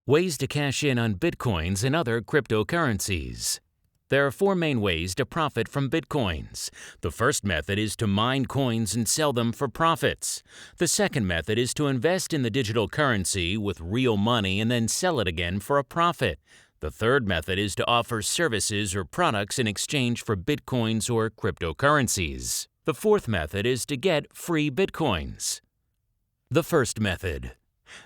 Ways to cash in on Bitcoins and other cryptocurrencies. There are four main ways to profit from Bitcoins. The first method is to mine coins and sell them for profits. The second method is to invest in the digital currency with real money and then sell it again for a profit. The third method is to offer services or products in exchange for Bitcoins or cryptocurrencies. The fourth method is to get free Bitcoins. The first method.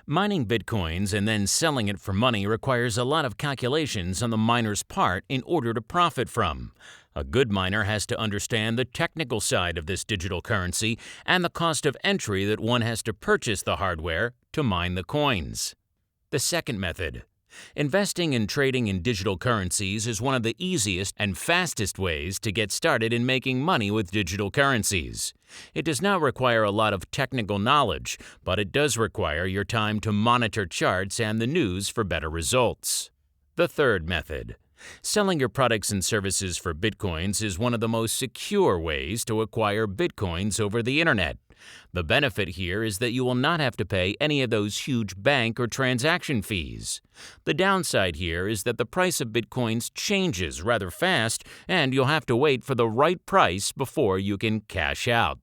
Mining Bitcoins and then selling it for money requires a lot of calculations on the miner's part in order to profit from. A good miner has to understand the technical side of this digital currency and the cost of entry that one has to purchase the hardware to mine the coins. The second method. Investing and trading in digital currencies is one of the easiest and fastest ways to get started in making money with digital currencies. It does not require a lot of technical knowledge, but it does require your time to monitor charts and the news for better results. The third method. Selling your products and services for Bitcoins is one of the most secure ways to acquire Bitcoins over the internet. The benefit here is that you will not have to pay any of those huge bank or transaction fees. The downside here is that the price of Bitcoins changes rather fast and you'll have to wait for the right price before you can cash out.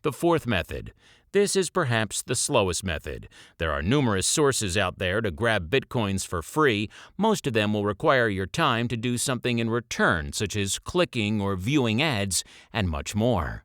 The fourth method. This is perhaps the slowest method. There are numerous sources out there to grab Bitcoins for free. Most of them will require your time to do something in return, such as clicking or viewing ads, and much more.